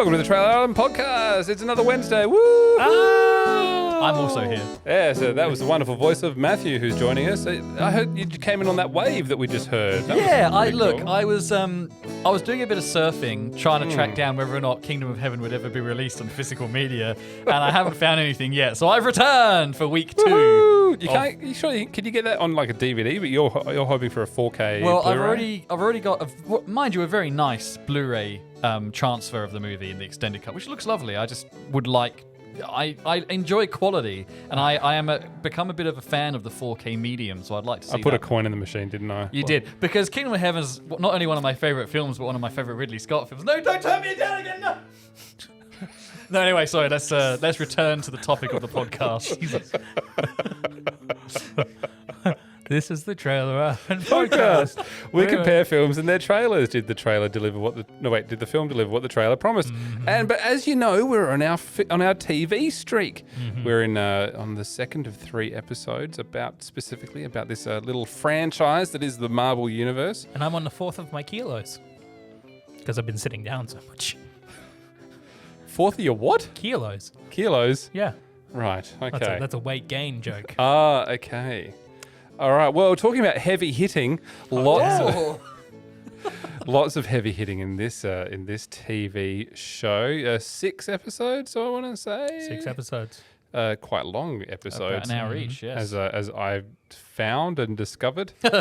Welcome to the Trailer Island Podcast. It's another Wednesday. Woo! I'm also here. Yeah, so that was the wonderful voice of Matthew who's joining us. I heard you came in on that wave that we just heard. I was doing a bit of surfing, trying to track down whether or not Kingdom of Heaven would ever be released on physical media, and I haven't found anything yet. So I've returned for week 2. Woo-hoo! Can you get that on like a DVD? But you're hoping for a 4K. Well, Blu-ray? I've already got, mind you, a very nice Blu-ray transfer of the movie in the extended cut, which looks lovely. I just would like. I enjoy quality, and I am become a bit of a fan of the 4K medium, so I'd like to see I put that. a coin in the machine, didn't I? You did, because Kingdom of Heaven is not only one of my favourite films, but one of my favourite Ridley Scott films. No, don't turn me down again, no! No, anyway, sorry, let's return to the topic of the podcast. Jesus. This is the Trailer Island Podcast. We compare films and their trailers. Did the film deliver what the trailer promised? Mm-hmm. But as you know, we're on our TV streak. Mm-hmm. We're on the second of 3 episodes specifically about this little franchise that is the Marvel Universe. And I'm on the 4th of my kilos. Because I've been sitting down so much. 4th of your what? Kilos. Kilos? Yeah. Right, okay. That's a weight gain joke. Ah, okay. All right. Well, talking about heavy hitting, lots of heavy hitting in this TV show. 6 episodes, I want to say. 6 episodes. Quite long episodes. About an hour each, yes. As I found and discovered. So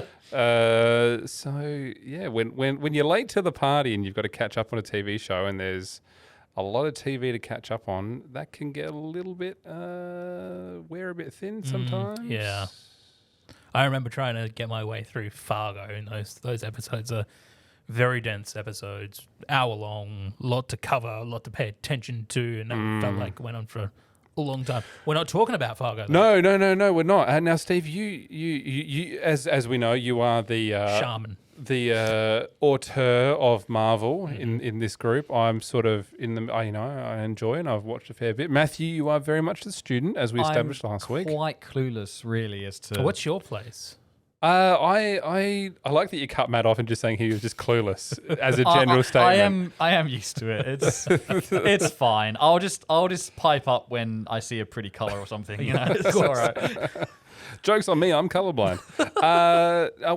yeah, when you're late to the party and you've got to catch up on a TV show and there's a lot of TV to catch up on, that can get a little bit wear a bit thin sometimes. Yeah. I remember trying to get my way through Fargo, and those episodes are very dense episodes, hour long, lot to cover, a lot to pay attention to, and that felt like it went on for a long time. We're not talking about Fargo, though. No, we're not. Now, Steve, you as we know, you are the Shaman. The auteur of Marvel in this group. I'm sort of in the, I enjoy and I've watched a fair bit. Matthew, you are very much the student, as we established last week. Quite clueless, really, as to What's your place? I like that you cut Matt off and just saying he was just clueless as a general statement. I am used to it. It's fine. I'll just pipe up when I see a pretty color or something. It's all right. Joke's on me, I'm colorblind.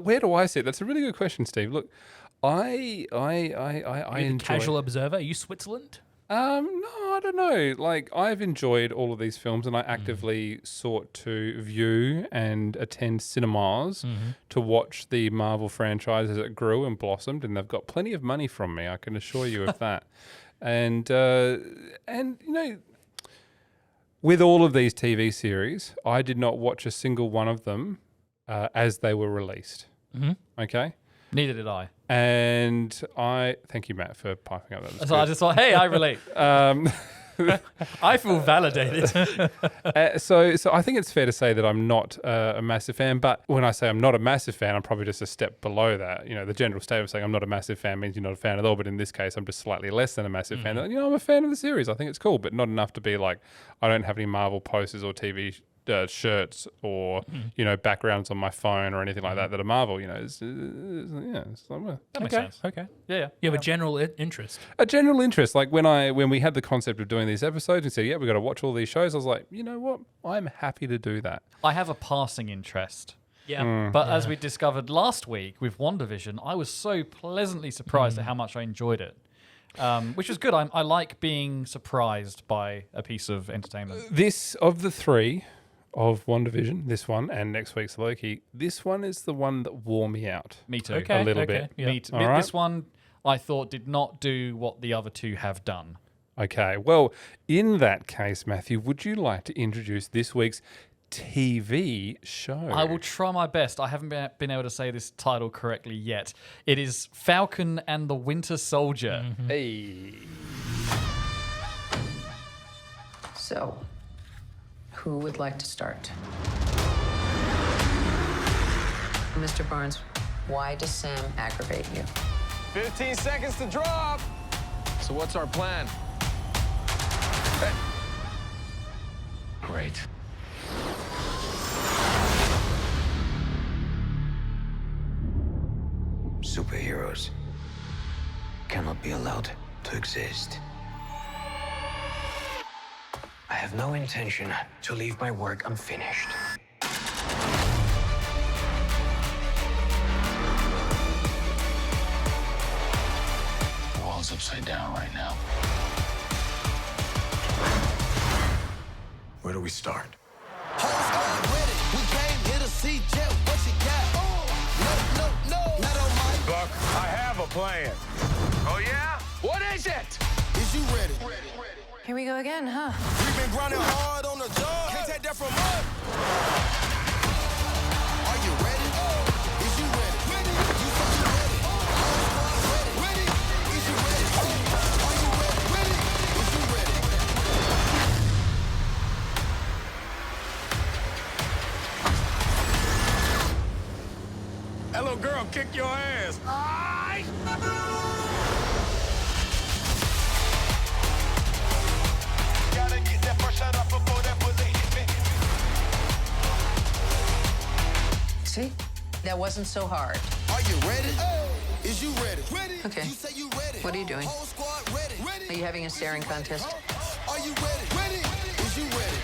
Where do I sit? That's a really good question, Steve. Look, I enjoy. Casual observer. Are you Switzerland? No, I don't know. Like, I've enjoyed all of these films, and I actively sought to view and attend cinemas to watch the Marvel franchise as it grew and blossomed, and they've got plenty of money from me, I can assure you of that. And with all of these TV series, I did not watch a single one of them as they were released. Okay? Neither did I. And thank you, Matt, for piping up. That So I just thought, hey, I relate. I feel validated. So I think it's fair to say that I'm not a massive fan. But when I say I'm not a massive fan, I'm probably just a step below that. The general statement of saying I'm not a massive fan means you're not a fan at all. But in this case, I'm just slightly less than a massive fan. I'm a fan of the series. I think it's cool, but not enough to be like, I don't have any Marvel posters or TV shirts or backgrounds on my phone or anything like that are Marvel. It's like, well, That makes sense. Okay. Yeah. You have a general interest. a general interest. Like when we had the concept of doing these episodes and said, yeah, we've got to watch all these shows, I was like, you know what? I'm happy to do that. I have a passing interest. Yeah. But as we discovered last week with WandaVision, I was so pleasantly surprised at how much I enjoyed it. Which was good. I like being surprised by a piece of entertainment. This, of the 3 of WandaVision, this one and next week's Loki, this one is the one that wore me out. Me too. Okay. A little bit. Yeah. Me too. All right. This one I thought did not do what the other 2 have done. Okay. Well, in that case, Matthew, would you like to introduce this week's TV show? I will try my best. I haven't been able to say this title correctly yet. It is Falcon and the Winter Soldier. Hey. So, who would like to start? Mr. Barnes, why does Sam aggravate you? 15 seconds to drop. So what's our plan? Great. Superheroes cannot be allowed to exist. I have no intention to leave my work unfinished. The world's upside down right now. Where do we start? We came here to see Jeff. What you got? No, not on my. Buck, I have a plan. Oh, yeah? What is it? Is you ready? Here we go again, huh? We've been grinding hard on the job. Can't take that from us. Are you ready? Is you ready? You said you ready. Ready? Is you ready? Are you ready? Is you ready? That little girl kicked your ass. Gotta get that first shot off before that bullet hit me. See? That wasn't so hard. Are you ready? Is you ready? Okay. You say you ready. What are you doing? Whole squad ready. Are you having a staring contest? Are you ready? Is you ready?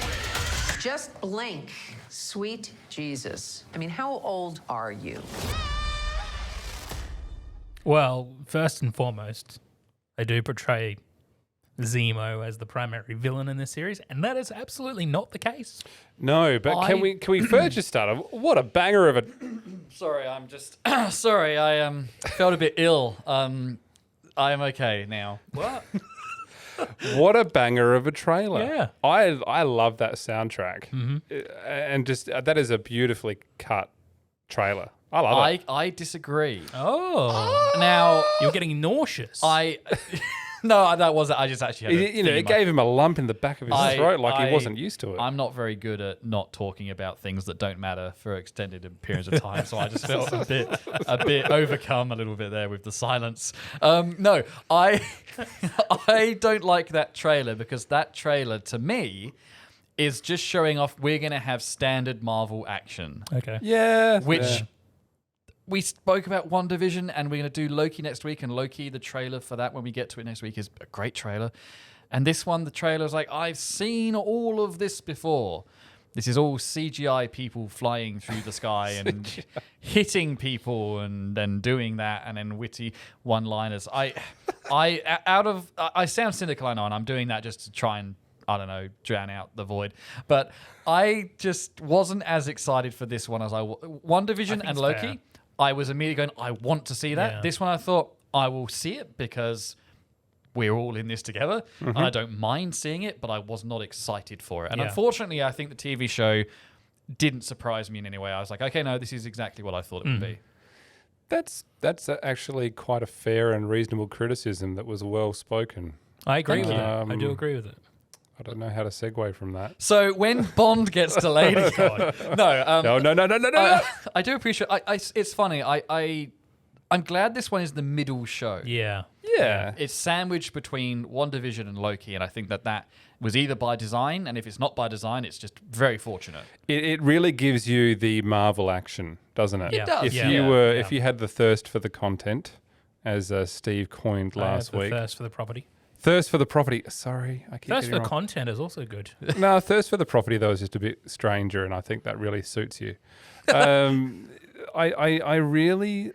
Just blink. Sweet Jesus. I mean, how old are you? Well, first and foremost, they do portray Zemo as the primary villain in this series, and that is absolutely not the case. No, but can we first just start? What a banger of a Sorry, I'm just sorry. I felt a bit ill. I am okay now. What? what a banger of a trailer. Yeah. I love that soundtrack, and just that is a beautifully cut trailer. I love it. I disagree. Oh. Now You're getting nauseous. no, that wasn't. I just actually had You know, it gave him a lump in the back of his throat, like he wasn't used to it. I'm not very good at not talking about things that don't matter for extended periods of time, so I just felt a bit overcome a little bit there with the silence. No, I don't like that trailer because that trailer to me is just showing off we're going to have standard Marvel action. Okay. Yeah, Which yeah. we spoke about WandaVision, and we're going to do Loki next week. And Loki, the trailer for that when we get to it next week, is a great trailer. And this one, the trailer is like, I've seen all of this before. This is all CGI people flying through the sky and hitting people and then doing that and then witty one-liners. I sound cynical, I know, and I'm doing that just to try and, I don't know, drown out the void. But I just wasn't as excited for this one as WandaVision and it's Loki. fair. I was immediately going, I want to see that. Yeah. This one I thought, I will see it because we're all in this together. And I don't mind seeing it, but I was not excited for it. And Yeah. unfortunately, I think the TV show didn't surprise me in any way. I was like, okay, no, this is exactly what I thought it would be. That's actually quite a fair and reasonable criticism that was well spoken. I agree with you. it. I do agree with it. I don't know how to segue from that. So when Bond gets delayed, No. I do appreciate. It's funny. I'm glad this one is the middle show. Yeah. Yeah. It's sandwiched between WandaVision and Loki, and I think that was either by design, and if it's not by design, it's just very fortunate. It really gives you the Marvel action, doesn't it? It does, If yeah. if you had the thirst for the content, as Steve coined last week, Thirst for the property. thirst for the property. Sorry, I keep Thirst getting for it wrong. content is also good. No, thirst for the property though is just a bit stranger, and I think that really suits you. I really.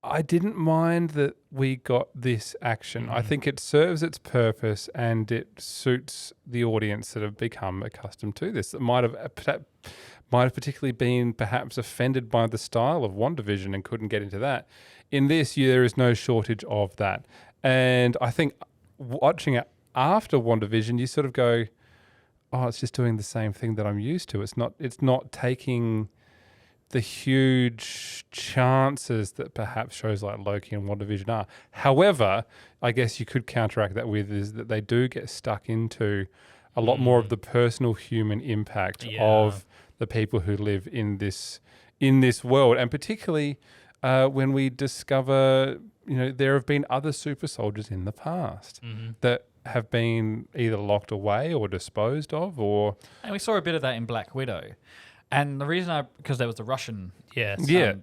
I didn't mind that we got this action. I think it serves its purpose and it suits the audience that have become accustomed to this. That might have particularly been perhaps offended by the style of WandaVision and couldn't get into that. In this, there is no shortage of that. And I think watching it after WandaVision, you sort of go, oh, it's just doing the same thing that I'm used to. It's not taking the huge chances that perhaps shows like Loki and WandaVision are. However, I guess you could counteract that with is that they do get stuck into a lot more of the personal human impact of the people who live in this world, and particularly when we discover, there have been other super soldiers in the past that have been either locked away or disposed of, or And we saw a bit of that in Black Widow. And the reason because there was the Russian Yes. yeah.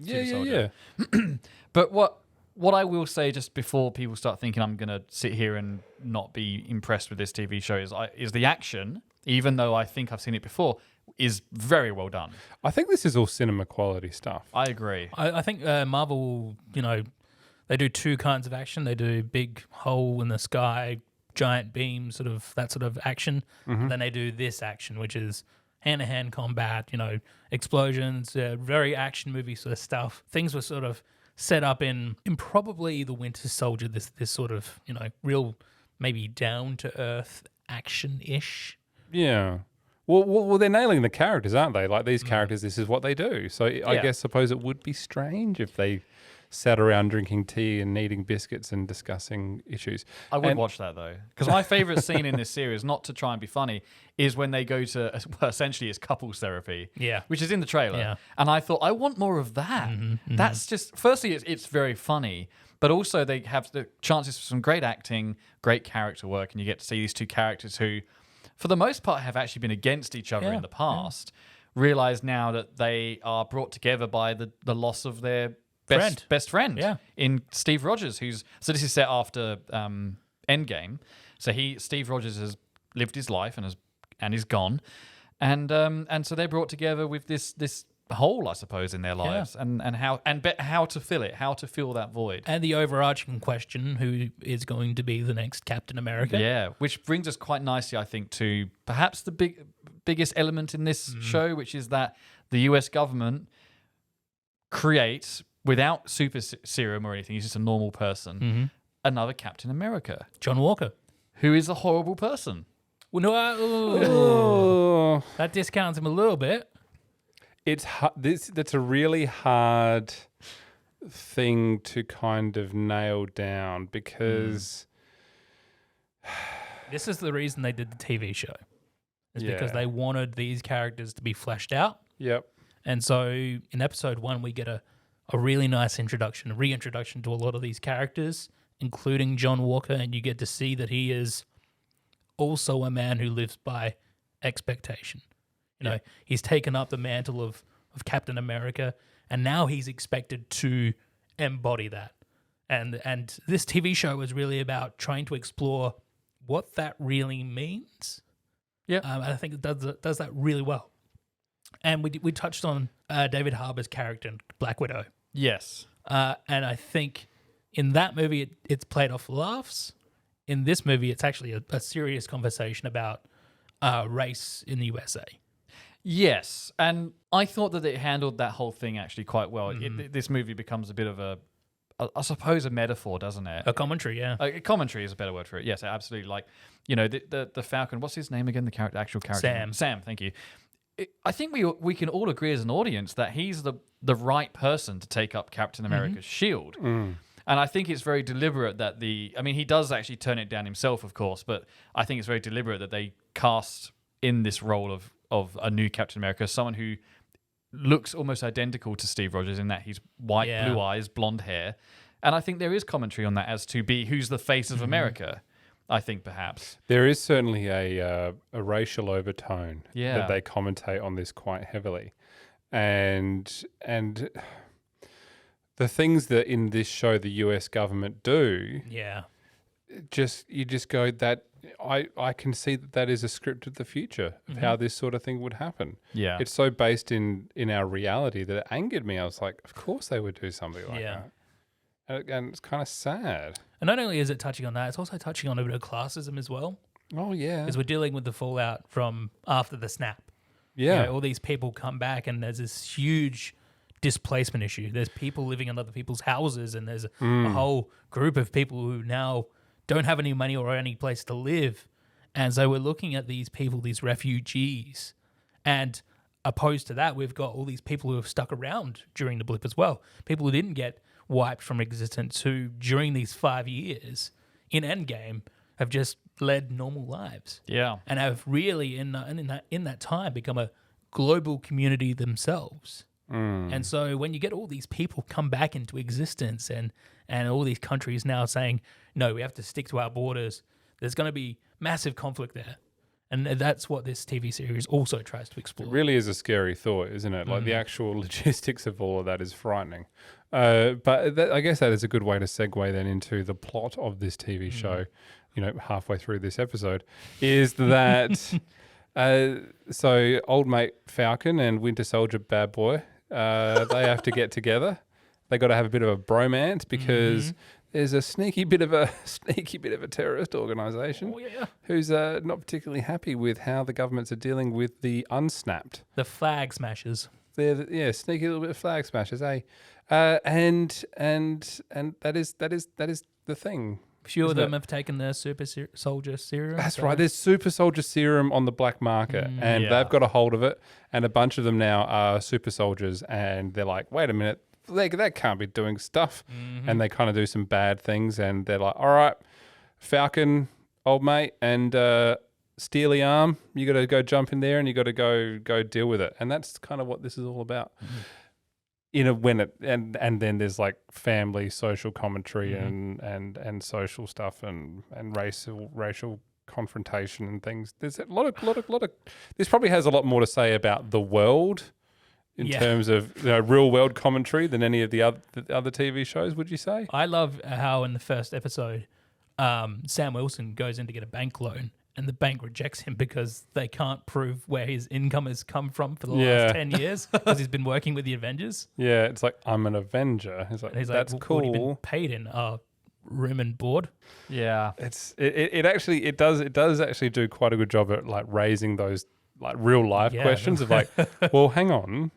But what What I will say, just before people start thinking I'm going to sit here and not be impressed with this TV show, is the action, even though I think I've seen it before, is very well done. I think this is all cinema quality stuff. I agree. I think Marvel, they do two kinds of action. They do big hole in the sky, giant beam, that sort of action. Mm-hmm. Then they do this action, which is hand-to-hand combat, explosions, very action movie sort of stuff. Things were sort of set up in probably the Winter Soldier, this sort of, real maybe down-to-earth action-ish. Yeah. Well, they're nailing the characters, aren't they? Like these characters, this is what they do. So I suppose it would be strange if they sat around drinking tea and eating biscuits and discussing issues. I would watch that though, because my favorite scene in this series, not to try and be funny, is when they go to essentially it's couples therapy, which is in the trailer, and I thought I want more of that. That's just firstly it's very funny, but also they have the chances for some great acting, great character work, and you get to see these two characters who, for the most part, have actually been against each other in the past, realize now that they are brought together by the loss of their best friend in Steve Rogers, so this is set after Endgame. So Steve Rogers has lived his life and is gone, and so they're brought together with this hole, I suppose, in their lives, and how to fill it, how to fill that void, and the overarching question: who is going to be the next Captain America? Yeah, which brings us quite nicely, I think, to perhaps the biggest element in this show, which is that the U.S. government creates, without super serum or anything, he's just a normal person, another Captain America. John Walker. Who is a horrible person. Well, no, that discounts him a little bit. It's that's a really hard thing to kind of nail down because... This is the reason they did the TV show. It's because they wanted these characters to be fleshed out. Yep. And so in episode 1, we get a really nice introduction, a reintroduction to a lot of these characters, including John Walker, and you get to see that he is also a man who lives by expectation. He's taken up the mantle of Captain America, and now he's expected to embody that. And this TV show is really about trying to explore what that really means. Yeah, I think it does that really well. And we touched on David Harbour's character in Black Widow. Yes. And I think in that movie, it's played off laughs. In this movie, it's actually a serious conversation about race in the USA. Yes. And I thought that it handled that whole thing actually quite well. This movie becomes a bit of I suppose, a metaphor, doesn't it? A commentary, yeah. A commentary is a better word for it. Yes, absolutely. Like, the Falcon, what's his name again? The actual character? Sam, thank you. I think we can all agree as an audience that he's the right person to take up Captain America's shield. And I think it's very deliberate that he does actually turn it down himself, of course, but I think it's very deliberate that they cast in this role of a new Captain America, someone who looks almost identical to Steve Rogers in that he's white, blue eyes, blonde hair. And I think there is commentary on that as to be who's the face of America. I think perhaps there is certainly a racial overtone that they commentate on this quite heavily, and the things that in this show the U.S. government do, you just go that I can see that is a script of the future of how this sort of thing would happen. Yeah, it's so based in our reality that it angered me. I was like, of course they would do something like that. And it's kind of sad. And not only is it touching on that, it's also touching on a bit of classism as well. Oh, yeah. Because we're dealing with the fallout from after the snap. Yeah. All these people come back and there's this huge displacement issue. There's people living in other people's houses and there's a whole group of people who now don't have any money or any place to live. And so we're looking at these people, these refugees. And opposed to that, we've got all these people who have stuck around during the blip as well. People who didn't get wiped from existence, who during these 5 years in Endgame have just led normal lives. Yeah. And have really in that time become a global community themselves. And so when you get all these people come back into existence and all these countries now saying, no, we have to stick to our borders, there's going to be massive conflict there. And that's what this TV series also tries to explore. It really is a scary thought, isn't it? Like the actual logistics of all of that is frightening. But I guess that is a good way to segue then into the plot of this TV show. Halfway through this episode, is that so old mate Falcon and Winter Soldier Bad Boy, they have to get together. They got to have a bit of a bromance because there's a sneaky bit of a terrorist organisation who's not particularly happy with how the governments are dealing with the unsnapped. The flag smashers. They're sneaky little bit of flag smashers, eh? And that is the thing. Few of them have taken the super soldier serum. That's right. There's super soldier serum on the black market, and they've got a hold of it. And a bunch of them now are super soldiers, and they're like, "Wait a minute, that can't be doing stuff." And they kind of do some bad things, and they're like, "All right, Falcon, old mate, and Steely Arm, you got to go jump in there, and you got to go deal with it." And that's kind of what this is all about. And then there's like family, social commentary, and social stuff, and racial confrontation and things. There's a lot of. This probably has a lot more to say about the world in terms of real world commentary than any of the other TV shows. Would you say? I love how in the first episode, Sam Wilson goes in to get a bank loan, and the bank rejects him because they can't prove where his income has come from for the last 10 years because he's been working with the Avengers. Yeah, it's like, I'm an Avenger. He's like, that's cool. What have you been paid in? Room and board. Yeah. It does actually do quite a good job at like raising those like real life questions of like, well, hang on.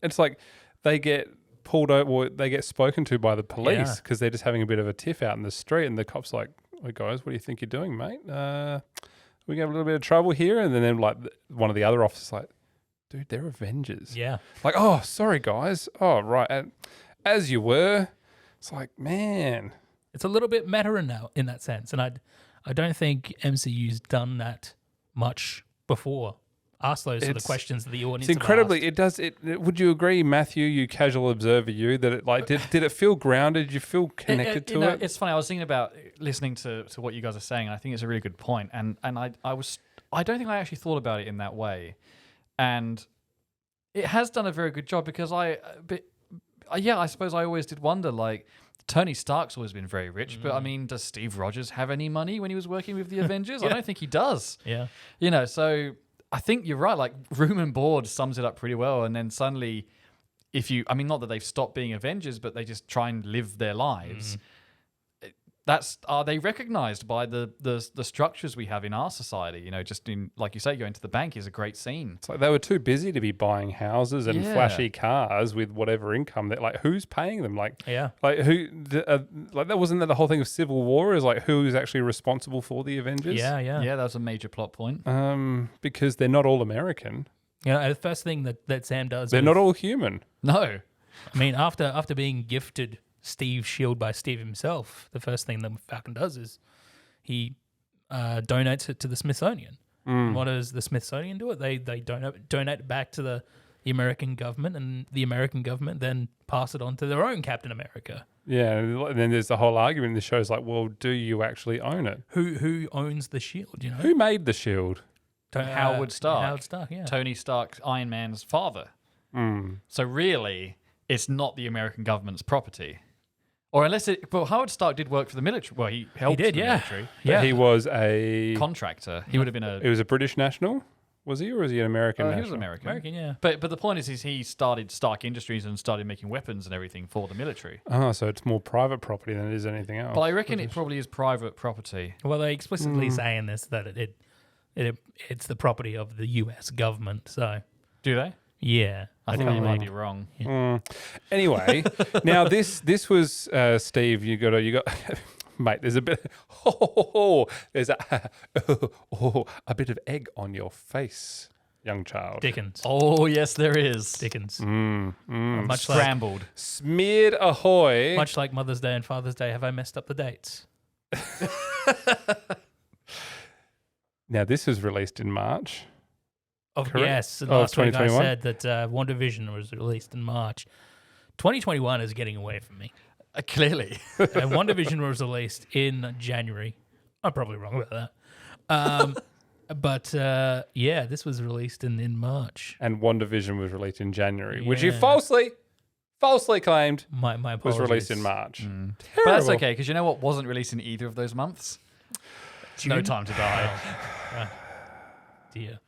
It's like they get pulled over, or they get spoken to by the police because they're just having a bit of a tiff out in the street, and the cop's like, "Hey guys, what do you think you're doing, mate? We have a little bit of trouble here." And then like one of the other officers like, "Dude, they're Avengers." Yeah. Like, "Oh, sorry guys. Oh, right. And as you were." It's like, man, it's a little bit meta now in that sense, and I don't think MCU's done that much before. Ask those sort of questions that the audience. It's incredibly. It does. Would you agree, Matthew? You casual observer, you that it like did it feel grounded? Did you feel connected to it? It's funny. I was thinking about listening to what you guys are saying, and I think it's a really good point. And I don't think I actually thought about it in that way, and it has done a very good job because I suppose I always did wonder, like, Tony Stark's always been very rich, but I mean, does Steve Rogers have any money when he was working with the Avengers? I don't think he does. Yeah. So I think you're right. Like, room and board sums it up pretty well. And then suddenly, not that they've stopped being Avengers, but they just try and live their lives. Are they recognized by the structures we have in our society? Just in, like you say, going to the bank is a great scene. It's like they were too busy to be buying houses and flashy cars with whatever income. That like, who's paying them? Like, like who? Like that wasn't that the whole thing of Civil War is like who's actually responsible for the Avengers? Yeah, that was a major plot point. Because they're not all American. The first thing that Sam does, they're not all human. No, I mean after being gifted Steve's shield by Steve himself, the first thing that Falcon does is he donates it to the Smithsonian. And what does the Smithsonian do? They donate it back to the American government, and the American government then pass it on to their own Captain America. Yeah, and then there's the whole argument in the show is like, well, do you actually own it? Who owns the shield? Who made the shield? Howard Stark. Howard Stark, yeah. Tony Stark, Iron Man's father. So really, it's not the American government's property. Or unless Howard Stark did work for the military. Well, he helped the military. But he was a contractor. He would have been He was a British national, was he, or was he an American national? He was American. American, yeah. But the point is he started Stark Industries and started making weapons and everything for the military. Oh, so it's more private property than it is anything else. But I reckon it probably is private property. Well, they explicitly say in this that it's the property of the U.S. government. So do they? Yeah. I think you might be wrong. Yeah. Anyway, now this was Steve. You got mate. There's a bit. There's a bit of egg on your face, young child. Dickens. Oh yes, there is. Dickens. Much scrambled. Smeared ahoy. Much like Mother's Day and Father's Day. Have I messed up the dates? Now this was released in March. Yes, last week I said that WandaVision was released in March. 2021 is getting away from me. Clearly. And WandaVision was released in January. I'm probably wrong about that. But this was released in March. And WandaVision was released in January, which you falsely falsely claimed My was apologies. released in March. But that's okay, because you know what wasn't released in either of those months? No Time to Die. Dear.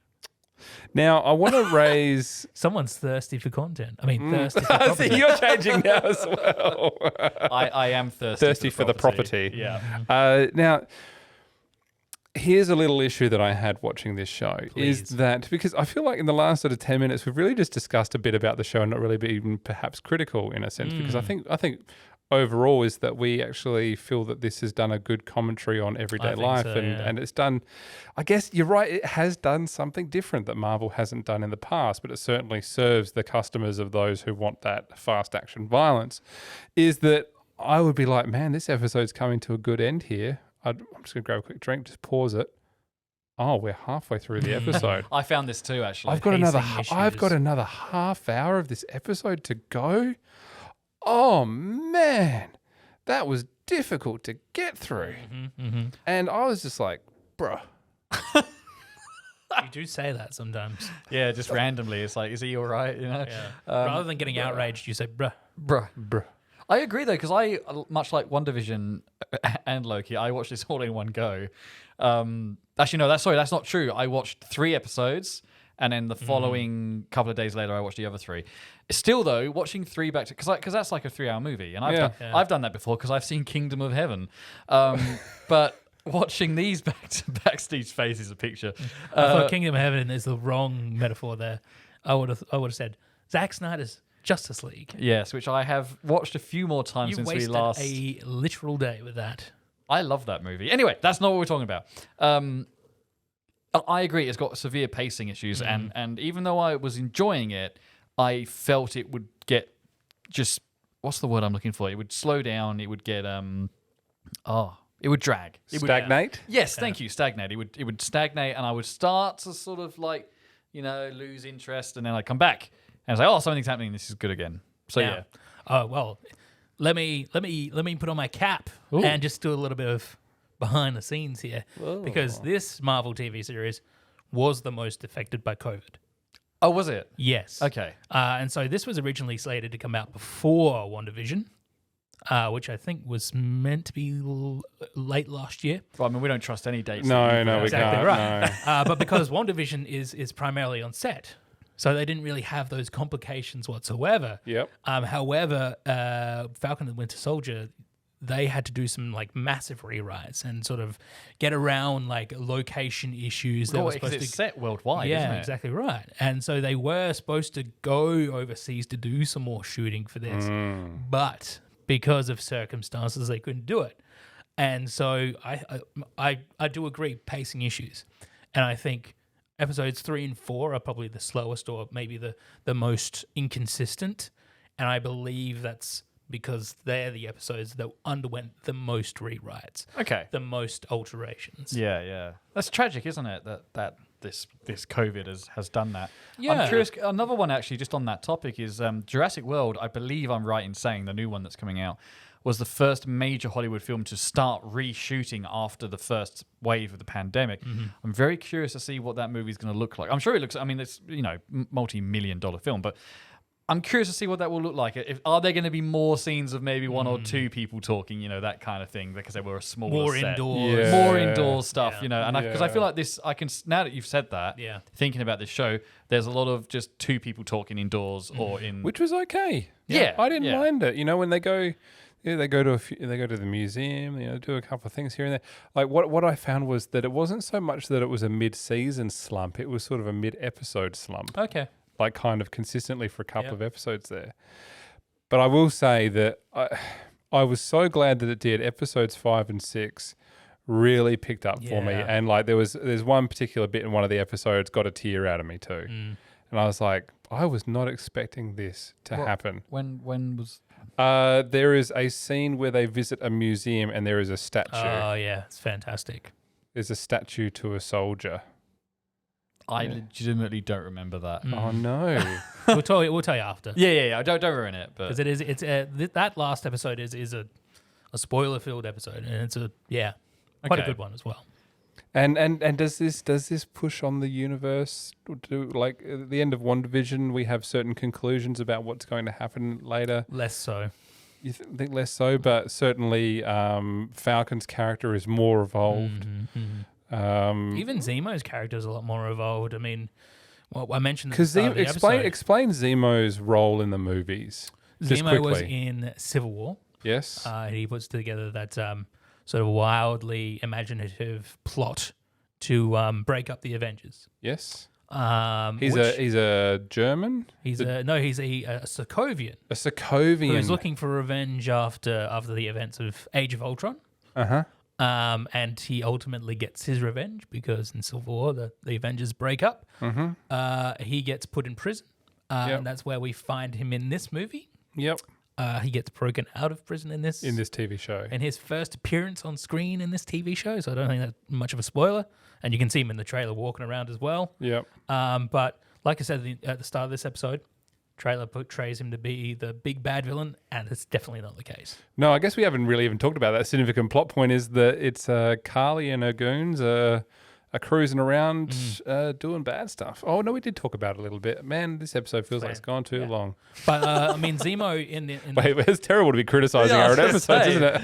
Now, I want to raise... Someone's thirsty for content. I mean, thirsty for property. See, you're changing now as well. I am thirsty For the property. Yeah. Now, here's a little issue that I had watching this show is Please. that because I feel like in the last sort of 10 minutes, we've really just discussed a bit about the show and not really been perhaps critical in a sense, because I think overall is that we actually feel that this has done a good commentary on everyday I think life so, and it's done, I guess you're right, it has done something different that Marvel hasn't done in the past, but it certainly serves the customers of those who want that fast action violence, is that I would be like, man, this episode's coming to a good end here. I'm just going to grab a quick drink, just pause it. Oh, we're halfway through the episode. I found this too, actually. I've got Pacing another half hour of this episode to go. Oh man, that was difficult to get through. And I was just like, bruh. You do say that sometimes. Yeah, just randomly. It's like, is he all right? You know? Yeah. Rather than getting outraged, you say, bruh. Bruh. I agree, though, because I, much like WandaVision and Loki, I watched this all in one go. Actually, no, that's not true. I watched 3 episodes, and then the following couple of days later, I watched the other 3. Still, though, watching 3 back to... Because that's like a 3-hour movie, and I've done that before because I've seen Kingdom of Heaven. But watching these back, Steve's face is a picture. I thought Kingdom of Heaven is the wrong metaphor there. I would have said Zack Snyder's Justice League. Yes, which I have watched a few more times You since we wasted last... a literal day with that. I love that movie. Anyway, that's not what we're talking about. I agree, it's got severe pacing issues, and even though I was enjoying it, I felt it would get just... What's the word I'm looking for? It would slow down, it would get... it would drag. It would Stagnate? Yes, thank you, stagnate. It would stagnate, and I would start to sort of like, lose interest, and then I'd come back, and I was like, oh, something's happening, this is good again. So yeah. Oh well, let me put on my cap and just do a little bit of behind the scenes here, because this Marvel TV series was the most affected by COVID. Oh, was it? Yes. Okay. And so this was originally slated to come out before WandaVision, which I think was meant to be late last year. Well, I mean, we don't trust any dates. No, we Exactly can't. right. No. But because WandaVision is primarily on set, so they didn't really have those complications whatsoever. Yep. However, Falcon and Winter Soldier, they had to do some like massive rewrites and sort of get around like location issues. They were Because supposed it's to, set worldwide, isn't yeah, it? exactly right. And so they were supposed to go overseas to do some more shooting for this, but because of circumstances, they couldn't do it. And so I do agree, pacing issues, and I think episodes 3 and 4 are probably the slowest or maybe the most inconsistent, and I believe that's because they're the episodes that underwent the most rewrites, Okay. the most alterations. Yeah. That's tragic, isn't it? That this COVID has done that. Yeah. I'm curious. Another one actually, just on that topic, is Jurassic World. I believe I'm right in saying the new one that's coming out was the first major Hollywood film to start reshooting after the first wave of the pandemic. I'm very curious to see what that movie is going to look like. I'm sure it looks. I mean, it's multi-million-dollar film, but I'm curious to see what that will look like. Are there going to be more scenes of maybe 1 or 2 people talking, that kind of thing, because they were a smaller More set. indoors. Yeah. More indoor stuff, Yeah. and because I feel like this, I can now that you've said that, Yeah. thinking about this show, there's a lot of just 2 people talking indoors or in. Which was okay. Yeah, I didn't yeah. mind it. When they go, they go to the museum. Do a couple of things here and there. Like what I found was that it wasn't so much that it was a mid-season slump. It was sort of a mid-episode slump. Okay. Like kind of consistently for a couple of episodes there. But I will say that I was so glad that it did. Episodes 5 and 6 really picked up for me, Yeah. and like there's one particular bit in one of the episodes got a tear out of me too, and I was like, I was not expecting this to happen. When was? There is a scene where they visit a museum and there is a statue. Oh yeah, it's fantastic. There's a statue to a soldier. I legitimately don't remember that. Oh no! We'll tell you after. Yeah. Don't ruin it. But Because that last episode is a spoiler filled episode, and it's quite a Okay. good one as well. And does this push on the universe? Do like at the end of WandaVision, we have certain conclusions about what's going to happen later. Less so. You think less so, but certainly Falcon's character is more evolved. Even Zemo's character is a lot more evolved. I mean, well, I mentioned Because explain Zemo's role in the movies. Just Zemo was quickly. in Civil War. Yes. He puts together that sort of wildly imaginative plot to break up the Avengers. Yes. He's a German. he's a Sokovian A Sokovian. who's looking for revenge after the events of Age of Ultron. And he ultimately gets his revenge because in Civil War the Avengers break up. He gets put in prison, and that's where we find him in this movie. Yep. He gets broken out of prison in this TV show. and his first appearance on screen in this TV show. So I don't think that's much of a spoiler. And you can see him in the trailer walking around as well. Yep. But like I said at the start of this episode, trailer portrays him to be the big bad villain, and it's definitely not the case. No, I guess we haven't really even talked about that. Significant plot point is that it's Carly and her goons are cruising around doing bad stuff. Oh, no, we did talk about it a little bit. Man, this episode feels like it's gone too long. But I mean, Zemo Wait, it's terrible to be criticising our own episodes, isn't it?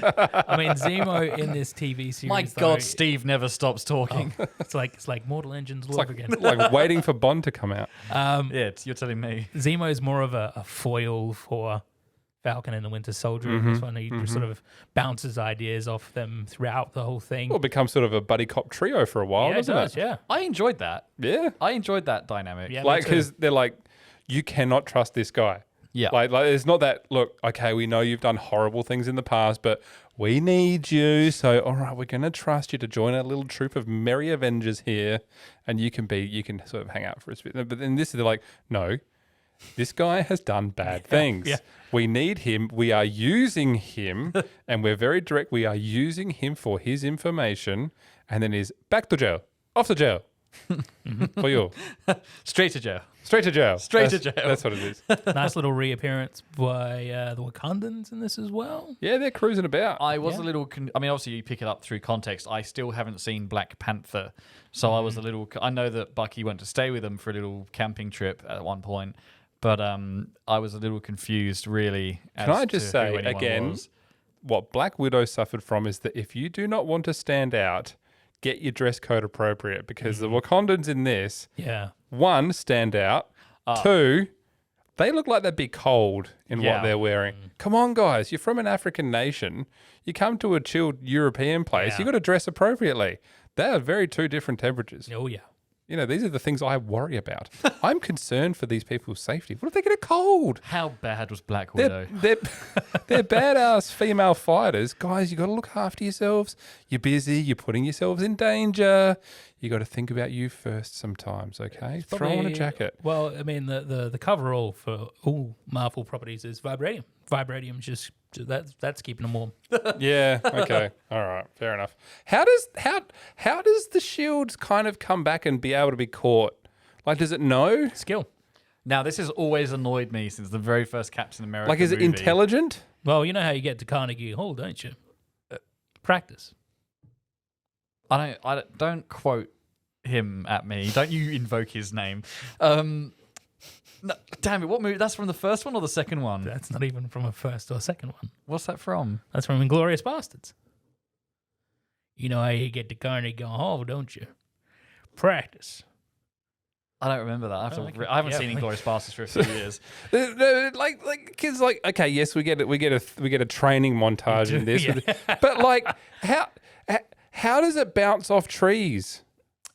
I mean, Zemo in this TV series. My though, God, Steve never stops talking. it's like Mortal Engines all over again. Like waiting for Bond to come out. Yeah, you're telling me. Zemo is more of a foil for Falcon and the Winter Soldier. In this one, he sort of bounces ideas off them throughout the whole thing. Well, it becomes sort of a buddy cop trio for a while, Yeah, it doesn't does, it? yeah. I enjoyed that. Yeah. I enjoyed that dynamic. Yeah, Like, me too. because they're like, you cannot trust this guy. Yeah. Like, it's not that, look, okay, we know you've done horrible things in the past, but we need you. So, all right, we're going to trust you to join our little troop of merry Avengers here. And you can sort of hang out for a bit. But then they're like, no, this guy has done bad things. yeah. We need him. We are using him. And we're very direct. We are using him for his information. And then he's back to jail, off to jail. For you. Straight to jail. Straight to jail. Straight to jail. That's what it is. Nice little reappearance by the Wakandans in this as well. Yeah, they're cruising about. I was a little. I mean, obviously, you pick it up through context. I still haven't seen Black Panther, so I was a little. I know that Bucky went to stay with them for a little camping trip at one point, but I was a little confused, really. Can I just say again, was. what Black Widow suffered from is that if you do not want to stand out, get your dress code appropriate because the Wakandans in this, Yeah. one, stand out. Two, they look like they'd be cold in Yeah. what they're wearing. Come on, guys. You're from an African nation. You come to a chilled European place. Yeah. You got to dress appropriately. They are very two different temperatures. Oh, yeah. You know, these are the things I worry about. I'm concerned for these people's safety. What if they get a cold? How bad was Black Widow? They're badass female fighters. Guys, you got to look after yourselves. You're busy. You're putting yourselves in danger. You got to think about you first sometimes, okay? Throw on a jacket. Well, I mean, the coverall for all Marvel properties is vibranium. Vibranium's just that's keeping them warm. Yeah, okay. All right, fair enough. How does the shield kind of come back and be able to be caught? Like, does it know? Skill. Now, this has always annoyed me since the very first Captain America. Like, is it movie. intelligent? Well, you know how you get to Carnegie Hall, don't you? Practice. Don't quote him at me. Don't you invoke his name. No, damn it, what movie? That's from the first one or the second one? That's not even from a first or second one. What's that from? That's from Inglourious Bastards. You know how you get to Carnegie Hall, don't you? Practice. I don't remember that. I haven't seen Inglourious Bastards for a few years. Like kids, like, okay, yes, we get it. We get a training montage in this, Yeah. but like, how does it bounce off trees?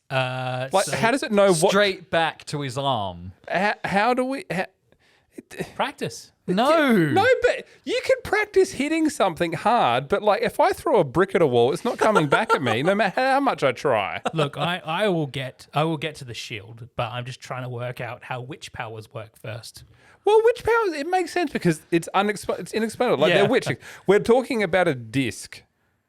Like, how does it know what? Straight back to his arm. How do we? Practice. No. But you can practice hitting something hard, but like if I throw a brick at a wall, it's not coming back at me, no matter how much I try. Look, I will get to the shield, but I'm just trying to work out how witch powers work first. Well, witch powers, it makes sense because it's inexplainable. Like Yeah. they're witching. We're talking about a disc,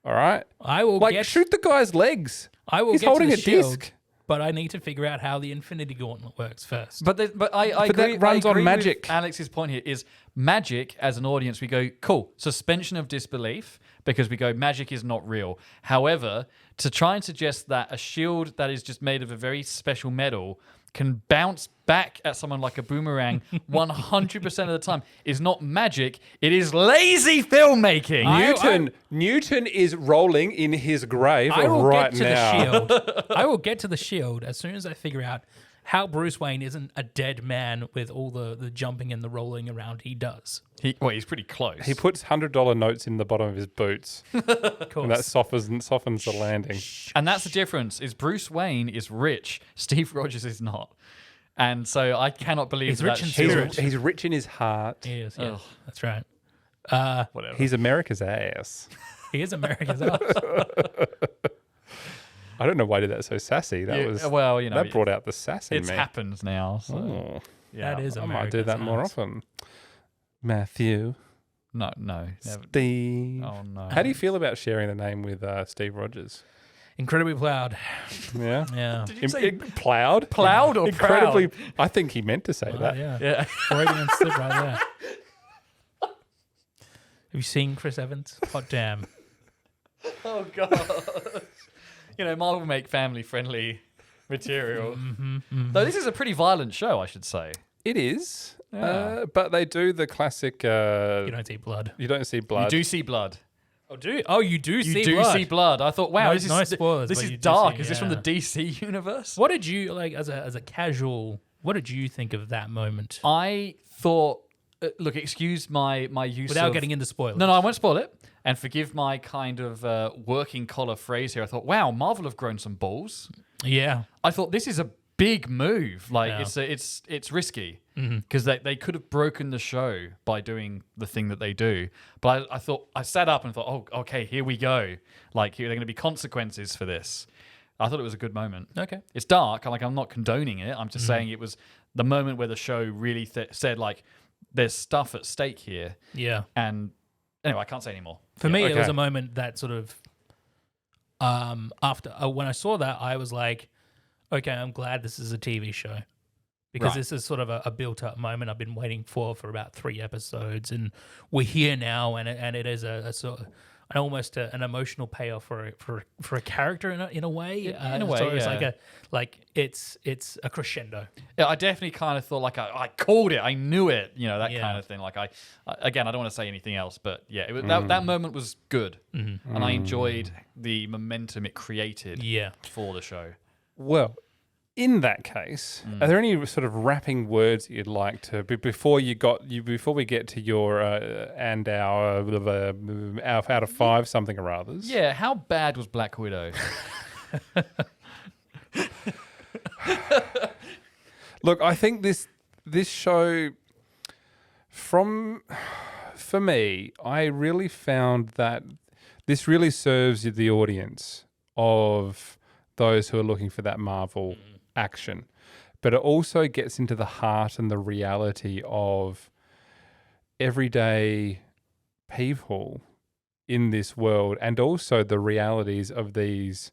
all right? I will Like shoot the guy's legs. I will He's get holding to a the shield, disc. but I need to figure out how the Infinity Gauntlet works first. But I But that agree. runs I on agree magic. With Alex's point here is magic. As an audience, we go cool suspension of disbelief because we go magic is not real. However, to try and suggest that a shield that is just made of a very special metal can bounce back at someone like a boomerang 100% of the time is not magic. It is lazy filmmaking. Newton is rolling in his grave I will right get to now. the shield. I will get to the shield as soon as I figure out how Bruce Wayne isn't a dead man with all the jumping and the rolling around he does. He's pretty close. He puts $100 notes in the bottom of his boots, Of course. and that softens the landing. And that's the difference: is Bruce Wayne is rich, Steve Rogers is not, and so I cannot believe He's that rich in shield- spirit. He's rich in his heart. He is, yeah. Ugh. That's right. Whatever. He's America's ass. He is America's ass. I don't know why I did that so sassy. That Yeah, was well, you know, that brought out the sass in It's me. happened now. So, Oh, yeah. That is I America's might do that more ass. often. Matthew, No, never. Steve. Oh no. How do you feel about sharing the name with Steve Rogers? Incredibly proud. Yeah. Yeah. Did you say Plowed? plowed or Incredibly. proud? I think he meant to say that. Yeah. Yeah. Freudian slip right there. Have you seen Chris Evans? Hot damn. Oh god. You know, Marvel make family-friendly material. Though this is a pretty violent show, I should say. It is. Yeah. But they do the classic. You don't see blood. You don't see blood. You do see blood. Oh, you do You see do blood. see blood. I thought, wow, No- this is no spoilers, this but is you do dark. see- Is this from the yeah. DC universe? What did you like as a casual? What did you think of that moment? I thought. Look, excuse my use Without of, getting into spoilers. No, I won't spoil it. And forgive my kind of working collar phrase here. I thought, wow, Marvel have grown some balls. Yeah. I thought this is a big move. Like Yeah. it's risky because they could have broken the show by doing the thing that they do. But I thought I sat up and thought, oh, okay, here we go. Like here are going to be consequences for this. I thought it was a good moment. Okay. It's dark. I'm not condoning it. I'm just saying it was the moment where the show really said like, there's stuff at stake here. Yeah. And anyway, I can't say anymore. For me, it was okay. a moment that sort of after when I saw that, I was like, okay, I'm glad this is a TV show because Right. this is sort of a built-up moment I've been waiting for about 3 episodes, and we're here now, and it is a sort of almost an emotional payoff for a character in a way. In a way, so it's yeah. it's a crescendo. Yeah, I definitely kind of thought like I called it, I knew it, you know, that Yeah. kind of thing. Like again, I don't want to say anything else, but yeah, it was, that moment was good, and I enjoyed the momentum it created Yeah. for the show. Well, in that case, are there any sort of wrapping words you'd like to before we get to your and our out of 5 something or others? Yeah, how bad was Black Widow? Look, I think this show for me, I really found that this really serves the audience of those who are looking for that Marvel action. But it also gets into the heart and the reality of everyday people in this world, and also the realities of these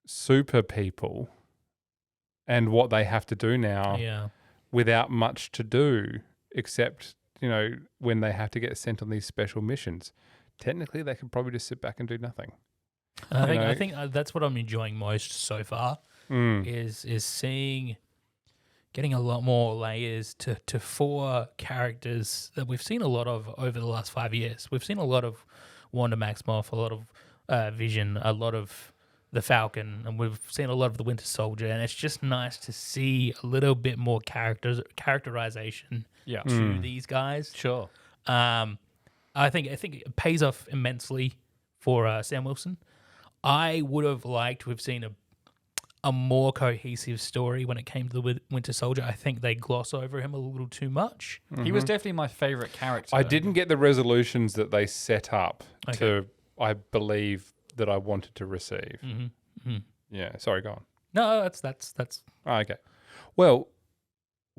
super people and what they have to do now Yeah. without much to do except, when they have to get sent on these special missions. Technically, they could probably just sit back and do nothing. I think that's what I'm enjoying most so far is getting a lot more layers to 4 characters that we've seen a lot of over the last 5 years. We've seen a lot of Wanda Maximoff, a lot of Vision, a lot of the Falcon, and we've seen a lot of the Winter Soldier, and it's just nice to see a little bit more characterization to these guys. Sure. I think it pays off immensely for Sam Wilson. I would have liked to have seen a more cohesive story when it came to the Winter Soldier. I think they gloss over him a little too much. He was definitely my favorite character. I didn't get the resolutions that they set up Okay. to, I believe, that I wanted to receive. Yeah, sorry, go on. No, that's Oh, okay. Well,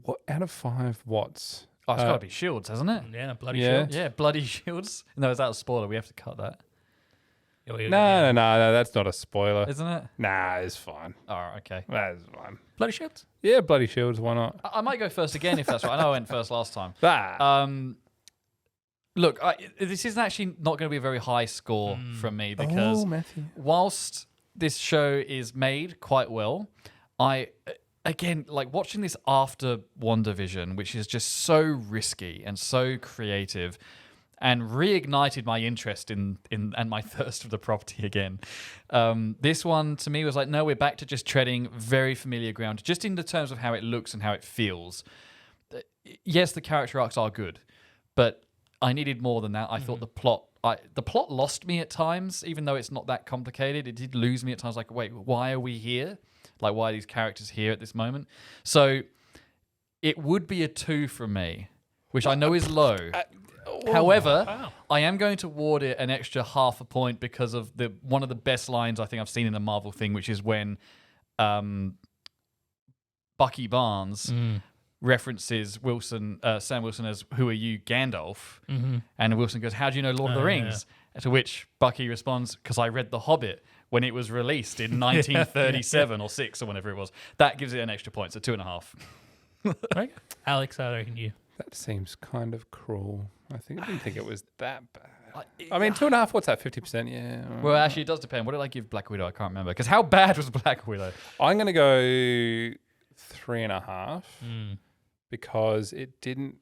what out of 5 what's? Oh, it's got to be Shields, hasn't it? yeah, bloody Yeah. shield. Yeah, bloody Shields. No, is that a spoiler? We have to cut that. No, that's not a spoiler. Isn't it? Nah, it's fine. All right, okay. That's fine. Bloody shields. Yeah, bloody shields. Why not? I might go first again if that's right. I know I went first last time. Look, this is actually not going to be a very high score from me because Matthew. whilst this show is made quite well, again, like watching this after WandaVision, which is just so risky and so creative, and reignited my interest in and my thirst for the property again. This one to me was like, no, we're back to just treading very familiar ground, just in the terms of how it looks and how it feels. Yes, the character arcs are good, but I needed more than that. I thought the plot lost me at times, even though it's not that complicated. It did lose me at times. Like, wait, why are we here? Like, why are these characters here at this moment? So it would be a 2 from me, which I know is low. However, I am going to award it an extra half a point because of one of the best lines I think I've seen in a Marvel thing, which is when Bucky Barnes references Sam Wilson as, "Who are you, Gandalf?" And Wilson goes, "How do you know Lord of the Rings?" To which Bucky responds, "Because I read The Hobbit when it was released in 1937 or 6 or whenever it was." That gives it an extra point, so 2.5. Okay. Alex, I reckon you. That seems kind of cruel. I didn't think it was that bad. I mean, 2.5. What's that? 50%? Yeah. Well, actually, it does depend. What did I give Black Widow? I can't remember. Because how bad was Black Widow? I'm going to go 3.5 because it didn't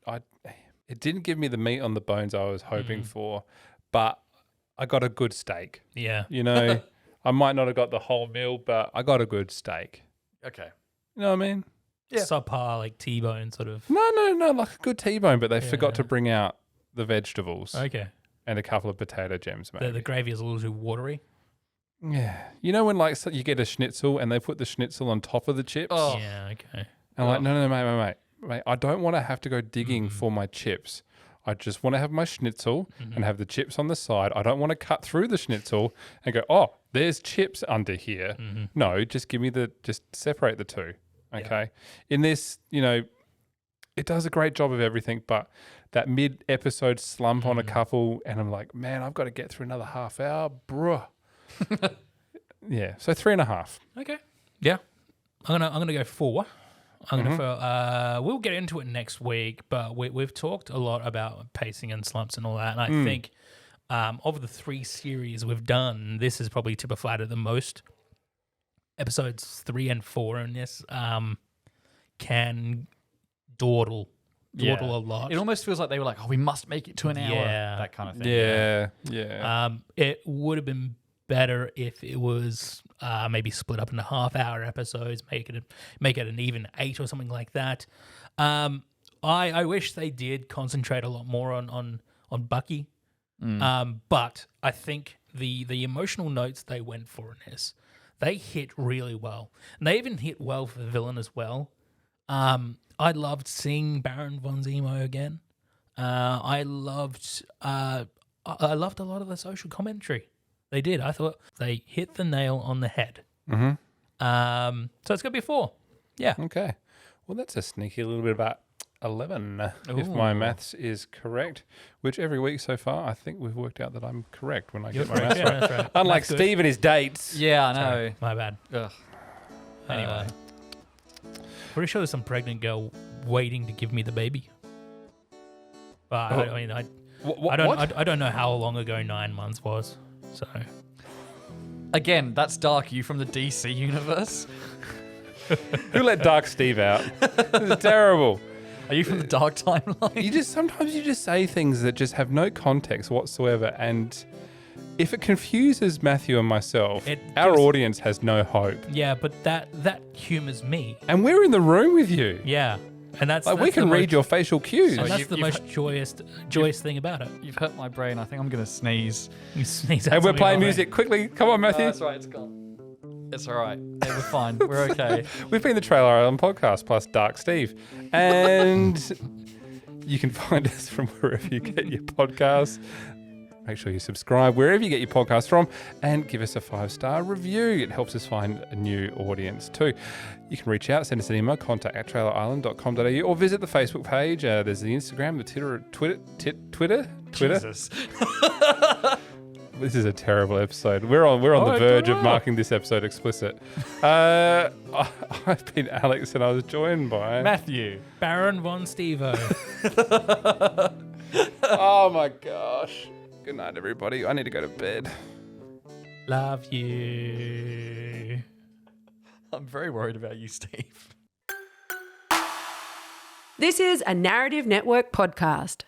give me the meat on the bones I was hoping for, but I got a good steak. Yeah. You know, I might not have got the whole meal, but I got a good steak. Okay. You know what I mean? Yeah. Subpar, like T-bone sort of. No, like a good T-bone, but they forgot to bring out the vegetables. Okay. And a couple of potato gems, maybe. The gravy is a little too watery. Yeah. You know when like you get a schnitzel and they put the schnitzel on top of the chips? Oh. Yeah, okay. And I'm like, no, mate, I don't want to have to go digging for my chips. I just want to have my schnitzel and have the chips on the side. I don't want to cut through the schnitzel and go, oh, there's chips under here. No, just give me just separate the two. Okay. In this, you know, it does a great job of everything, but that mid-episode slump on a couple, and I'm like, man, I've got to get through another half hour, bruh. Yeah, so 3.5. Okay. Yeah. I'm gonna go 4. I'm gonna we'll get into it next week, but we've talked a lot about pacing and slumps and all that, and I think of the 3 series we've done, this is probably tip of flatter the most. Episodes 3 and 4 in this can dawdle a lot. It almost feels like they were like, oh, we must make it to an hour. Yeah. That kind of thing. Yeah. It would have been better if it was maybe split up into half-hour episodes, make it an even 8 or something like that. I wish they did concentrate a lot more on Bucky, but I think the emotional notes they went for in this, they hit really well, and they even hit well for the villain as well. I loved seeing Baron von Zemo again. I loved a lot of the social commentary they did. I thought they hit the nail on the head. So it's gonna be a 4. Yeah. Okay. Well, that's a sneaky little bit about 11, if my maths is correct, which every week so far, I think we've worked out that I'm correct when I get my maths right. That's right. Unlike That's good. Steve and his dates. Yeah, I know. Sorry, my bad. Ugh. Anyway. Pretty sure there's some pregnant girl waiting to give me the baby. But I don't know how long ago 9 months was. So Again, that's Dark. You from the DC universe? Who let Dark Steve out? This is terrible. Are you from the Dark timeline? Sometimes you just say things that just have no context whatsoever, and if it confuses Matthew and myself, our audience has no hope. yeah, but that humors me. And we're in the room with you. Yeah, and that's Like we can read your facial cues. And that's you've- the you've- most joyous thing about it. You've hurt my brain. I think I'm going to sneeze. You sneeze out And we're something playing like music quickly. Come on, Matthew. That's right. It's gone. It's all right. Yeah, we're fine. We're okay. We've been the Trailer Island podcast plus Dark Steve. And you can find us from wherever you get your podcasts. Make sure you subscribe wherever you get your podcasts from and give us a 5-star review. It helps us find a new audience too. You can reach out, send us an email, contact@trailerisland.com.au, or visit the Facebook page. There's the Instagram, the Twitter. Jesus. This is a terrible episode. We're on the verge of marking this episode explicit. I've been Alex, and I was joined by Matthew. Baron von Stevo. Oh my gosh. Good night, everybody. I need to go to bed. Love you. I'm very worried about you, Steve. This is a Narrative Network podcast.